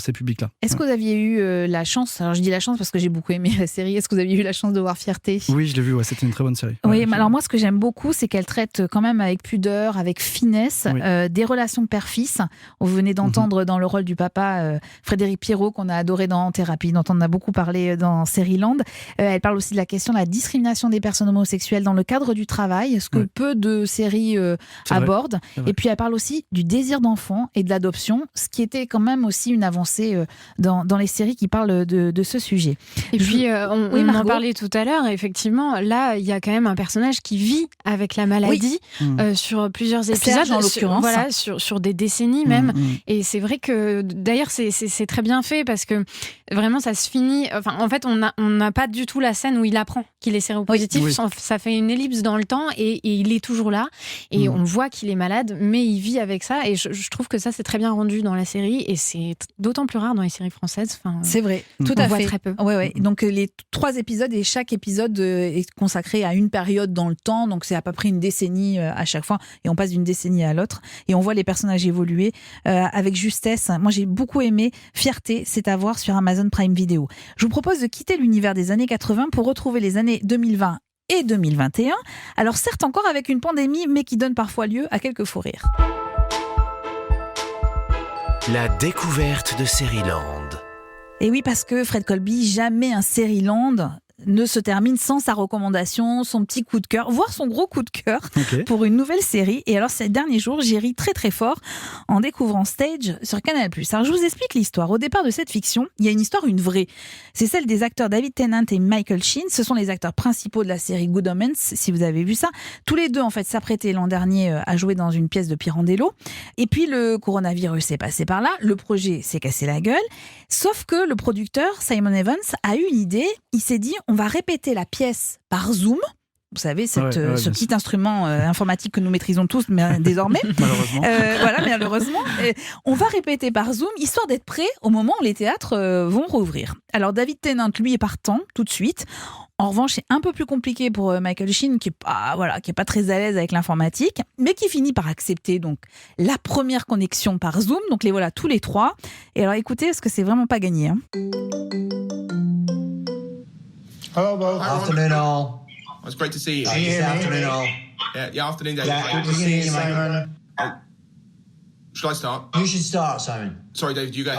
ces publics-là. Est-ce que vous aviez eu la chance, alors je dis la chance parce que j'ai beaucoup aimé la série, est-ce que vous aviez eu la chance de voir Fierté? Oui, je l'ai vu, c'était une très bonne série. Oui, mais alors moi, ce que j'aime beaucoup, c'est qu'elle traite quand même avec pudeur, avec finesse, des relations père-fils. Vous venez d'entendre dans le rôle du papa Frédéric Pierrot, qu'on a adoré dans Thérapie, dont on a beaucoup parlé dans Sériland. Elle parle aussi de la question de la discrimination des personnes homosexuelles dans le cadre du travail, ce que peu de séries abordent. Et puis elle parle aussi du désir d'enfant et de l'adoption, ce qui était quand même aussi une avancée dans les séries qui parlent de ce sujet. Et puis on en parlait tout à l'heure, effectivement, là il y a quand même un personnage qui vit avec la maladie sur plusieurs épisodes, Serge, en l'occurrence. sur des décennies même. Et c'est vrai que d'ailleurs c'est très bien fait parce que vraiment ça se finit. Enfin, en fait, on n'a pas du tout la scène où il apprend qu'il est séropositif. Ça fait une ellipse dans le temps et il est toujours là. Et on voit qu'il est malade, mais il vit avec ça. Et je trouve que ça, c'est très bien rendu dans la série. Et c'est d'autant plus rare dans les séries françaises. Enfin, c'est vrai, tout à fait. Très peu. Ouais. Donc les 3 épisodes, et chaque épisode est consacré à une période dans le temps. Donc c'est à peu près une décennie à chaque fois. Et on passe d'une décennie à l'autre. Et on voit les personnages évoluer avec justesse. Moi, j'ai beaucoup aimé Fierté. C'est à voir sur Amazon Prime Video. Je vous propose de quitter l'univers des années 80 pour retrouver les années 2020 et 2021. Alors certes encore avec une pandémie, mais qui donne parfois lieu à quelques fous rires. La découverte de Sériland. Et oui, parce que Fred Colby, jamais un Sériland ne se termine sans sa recommandation, son petit coup de cœur, voire son gros coup de cœur pour une nouvelle série. Et alors, ces derniers jours, j'ai ri très très fort en découvrant Stage sur Canal+. Alors, je vous explique l'histoire. Au départ de cette fiction, il y a une histoire, une vraie. C'est celle des acteurs David Tennant et Michael Sheen. Ce sont les acteurs principaux de la série Good Omens, si vous avez vu ça. Tous les deux, en fait, s'apprêtaient l'an dernier à jouer dans une pièce de Pirandello. Et puis, le coronavirus est passé par là. Le projet s'est cassé la gueule. Sauf que le producteur, Simon Evans, a eu une idée. Il s'est dit, on va répéter la pièce par Zoom, Vous savez, ce bien petit instrument informatique que nous maîtrisons tous mais, désormais. Malheureusement. Voilà, malheureusement. On va répéter par Zoom, histoire d'être prêt au moment où les théâtres vont rouvrir. Alors, David Tennant, lui, est partant tout de suite. En revanche, c'est un peu plus compliqué pour Michael Sheen, qui est pas très à l'aise avec l'informatique, mais qui finit par accepter donc la première connexion par Zoom. Donc les voilà tous les trois. Et alors écoutez, parce que c'est vraiment pas gagné. Hein. Hello, both. Afternoon, all. It's great to see you. Afternoon, all. Yeah, afternoon, David. Yeah, good to see you, Simon. Should I start? You should start, Simon. Sorry, David, you go.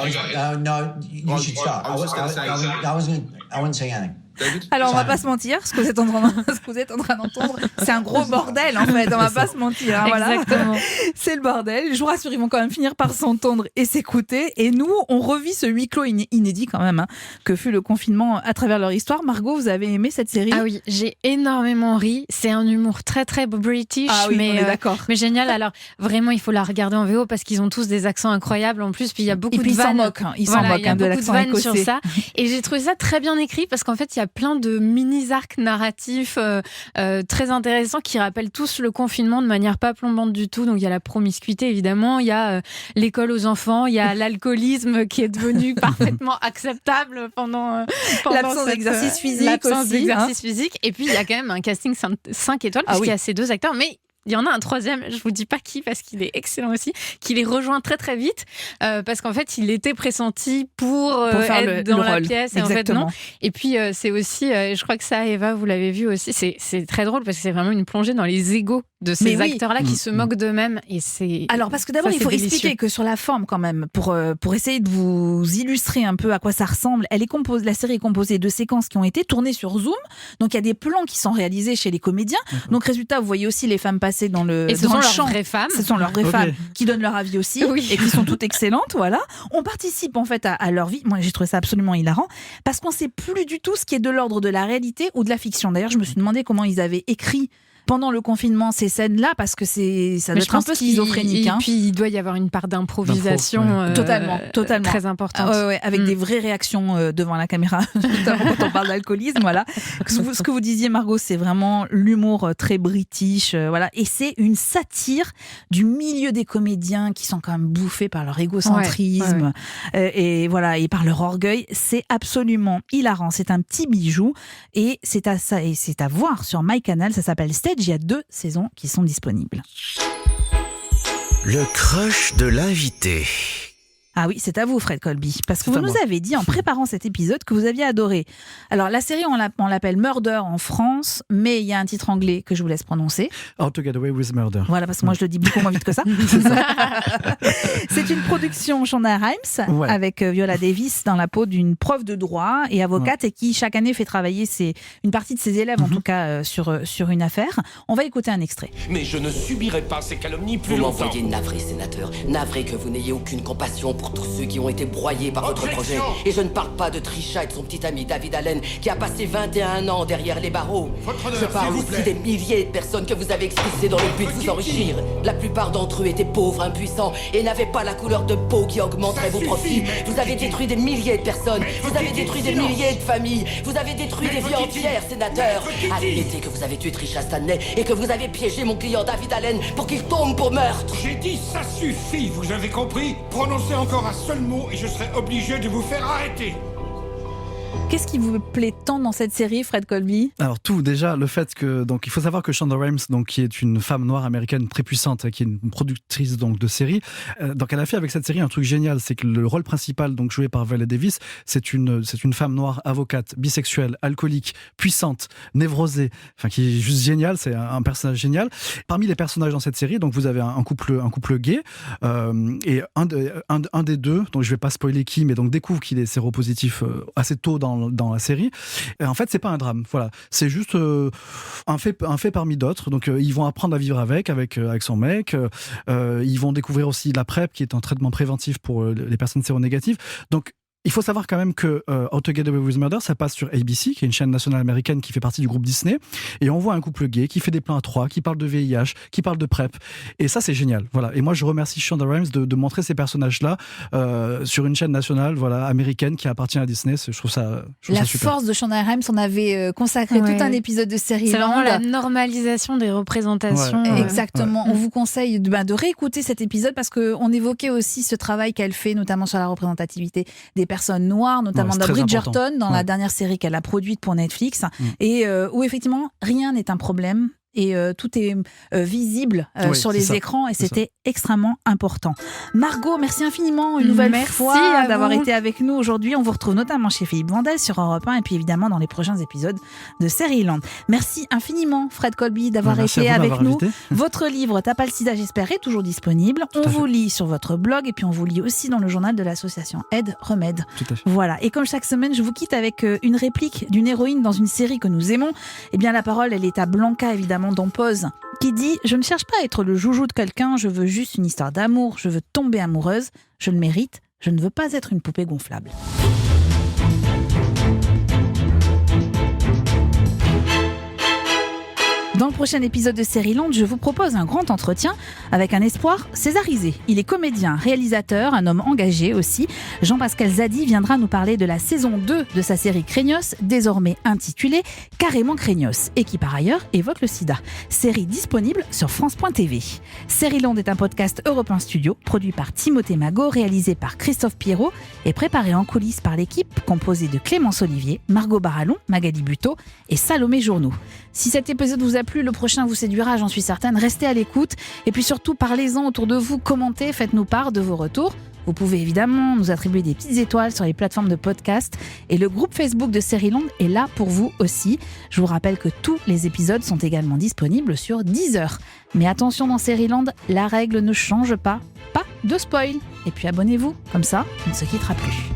No, you should start. I was just going to say. I wouldn't say anything. David? Alors on va pas se mentir, ce que vous êtes en train d'entendre, c'est un gros bordel en fait, on va pas se mentir. Hein, voilà. Exactement. C'est le bordel, je vous rassure, ils vont quand même finir par s'entendre et s'écouter. Et nous, on revit ce huis clos inédit quand même, hein, que fut le confinement à travers leur histoire. Margot, vous avez aimé cette série ? Ah oui, j'ai énormément ri. C'est un humour très très british, oui, mais, d'accord. Mais génial. Alors vraiment, il faut la regarder en VO parce qu'ils ont tous des accents incroyables en plus. Puis il y a beaucoup de vannes. Ils s'en moquent il y a de beaucoup de l'accent vannes écossais. sur ça. Et j'ai trouvé ça très bien écrit parce qu'en fait, il y a plein de mini-arcs narratifs très intéressants qui rappellent tous le confinement de manière pas plombante du tout. Donc il y a la promiscuité évidemment, il y a l'école aux enfants, il y a l'alcoolisme qui est devenu parfaitement acceptable pendant l'absence d'exercice physique l'absence aussi, d'exercice physique. Et puis il y a quand même un casting 5 étoiles parce qu'il y a ces deux acteurs, mais il y en a un troisième, je vous dis pas qui parce qu'il est excellent aussi, qui les rejoint très très vite parce qu'en fait il était pressenti pour faire être dans la pièce et en fait non. Et puis c'est aussi, je crois que ça Eva vous l'avez vu aussi, c'est très drôle parce que c'est vraiment une plongée dans les égos de ces acteurs-là qui se moquent d'eux-mêmes et c'est. Alors parce que d'abord il faut expliquer que sur la forme quand même pour essayer de vous illustrer un peu à quoi ça ressemble, la série est composée de séquences qui ont été tournées sur Zoom, donc il y a des plans qui sont réalisés chez les comédiens. Donc résultat vous voyez aussi les femmes passer dans le et ce sont le leurs champ. vraies femmes. Ce sont leurs vraies femmes qui donnent leur avis aussi et qui sont toutes excellentes. Voilà. On participe en fait à leur vie. Moi, j'ai trouvé ça absolument hilarant parce qu'on sait plus du tout ce qui est de l'ordre de la réalité ou de la fiction. D'ailleurs, je me suis demandé comment ils avaient écrit pendant le confinement ces scènes-là parce que ça doit être un peu schizophrénique. Et puis il doit y avoir une part d'improvisation totalement très importante. Avec des vraies réactions devant la caméra, notamment quand on parle d'alcoolisme. Voilà. Ce que vous disiez, Margot, c'est vraiment l'humour très british. Voilà. Et c'est une satire du milieu des comédiens qui sont quand même bouffés par leur égocentrisme et voilà, et par leur orgueil. C'est absolument hilarant. C'est un petit bijou et c'est à voir sur MyCanal. Ça s'appelle Stage. Il y a 2 saisons qui sont disponibles. Le crush de l'invité. Ah oui, c'est à vous, Fred Colby, parce que vous nous avez dit en préparant cet épisode que vous aviez adoré. Alors la série, on l'appelle Murder en France, mais il y a un titre anglais que je vous laisse prononcer. How to Get Away with Murder. Voilà, parce que moi je le dis beaucoup moins vite que ça. C'est une production Shonda Rhimes avec Viola Davis dans la peau d'une prof de droit et avocate et qui chaque année fait travailler une partie de ses élèves en tout cas sur une affaire. On va écouter un extrait. Mais je ne subirai pas ces calomnies plus longtemps. Vous m'envoyez navré, sénateur. Navré que vous n'ayez aucune compassion pour tous ceux qui ont été broyés par votre projet. Et je ne parle pas de Trisha et de son petit ami David Allen qui a passé 21 ans derrière les barreaux. Je parle aussi des milliers de personnes que vous avez expulsées dans le but de vous enrichir. La plupart d'entre eux étaient pauvres, impuissants et n'avaient pas la couleur de peau qui augmenterait vos profits. Vous avez détruit des milliers de personnes. Vous avez détruit des milliers de familles. Vous avez détruit des vies entières, sénateur. Admettez que vous avez tué Trisha Stanley et que vous avez piégé mon client David Allen pour qu'il tombe pour meurtre. J'ai dit ça suffit, vous avez compris? Prononcez encore un seul mot et je serai obligé de vous faire arrêter. Qu'est-ce qui vous plaît tant dans cette série, Fred Colby ? Alors tout, déjà, le fait que... Donc, il faut savoir que Shonda Rhimes, donc, qui est une femme noire américaine très puissante, qui est une productrice donc, de séries, donc elle a fait avec cette série un truc génial, c'est que le rôle principal, donc, joué par Viola Davis, c'est une femme noire, avocate, bisexuelle, alcoolique, puissante, névrosée, enfin qui est juste géniale, c'est un personnage génial. Parmi les personnages dans cette série, donc vous avez un couple gay, et un des deux, donc je vais pas spoiler qui, mais donc découvre qu'il est séropositif assez tôt dans la série. Et en fait, c'est pas un drame. Voilà, c'est juste un fait parmi d'autres. Donc, ils vont apprendre à vivre avec son mec. Ils vont découvrir aussi la PrEP, qui est un traitement préventif pour les personnes séronégatives. Donc, Il faut savoir quand même que How to Get Away with Murder, ça passe sur ABC, qui est une chaîne nationale américaine qui fait partie du groupe Disney, et on voit un couple gay qui fait des plans à 3, qui parle de VIH, qui parle de PrEP, et ça c'est génial. Voilà. Et moi je remercie Shonda Rhimes de montrer ces personnages-là sur une chaîne nationale, voilà, américaine qui appartient à Disney. Je trouve ça super. Force de Shonda Rhimes, on avait consacré tout un épisode de série. C'est vraiment la normalisation des représentations. Ouais. Exactement. On vous conseille de réécouter cet épisode parce qu'on évoquait aussi ce travail qu'elle fait, notamment sur la représentativité des personnes noires, notamment dans Bridgerton, dans la dernière série qu'elle a produite pour Netflix, et où effectivement rien n'est un problème. Et tout est visible sur les écrans et c'était extrêmement important. Margot, merci infiniment une nouvelle fois d'avoir été avec nous aujourd'hui. On vous retrouve notamment chez Philippe Vandel sur Europe 1 et puis évidemment dans les prochains épisodes de Série-Land. Merci infiniment Fred Colby d'avoir été avec nous. Votre livre T'as pas le sida, j'espère, est toujours disponible. On vous lit sur votre blog et puis on vous lit aussi dans le journal de l'association Aide Remède. Voilà. Et comme chaque semaine, je vous quitte avec une réplique d'une héroïne dans une série que nous aimons. Eh bien la parole, elle est à Blanca évidemment dans Pause, qui dit « Je ne cherche pas à être le joujou de quelqu'un, je veux juste une histoire d'amour, je veux tomber amoureuse, je le mérite, je ne veux pas être une poupée gonflable. » Dans le prochain épisode de Série-Land, je vous propose un grand entretien avec un espoir césarisé. Il est comédien, réalisateur, un homme engagé aussi. Jean-Pascal Zadi viendra nous parler de la saison 2 de sa série Craignos, désormais intitulée Carrément Craignos, et qui par ailleurs évoque le sida. Série disponible sur France.tv. Série-Land est un podcast Europe 1 Studio, produit par Timothée Magot, réalisé par Christophe Pierrot et préparé en coulisses par l'équipe composée de Clémence Olivier, Margot Barallon, Magali Buteau et Salomé Journoux. Si cet épisode vous a plu, le prochain vous séduira, j'en suis certaine. Restez à l'écoute et puis surtout parlez-en autour de vous, commentez, faites-nous part de vos retours. Vous pouvez évidemment nous attribuer des petites étoiles sur les plateformes de podcast et le groupe Facebook de Série-Land est là pour vous aussi. Je vous rappelle que tous les épisodes sont également disponibles sur Deezer. Mais attention, dans Série-Land, la règle ne change pas. Pas de spoil. Et puis abonnez-vous, comme ça, on ne se quittera plus.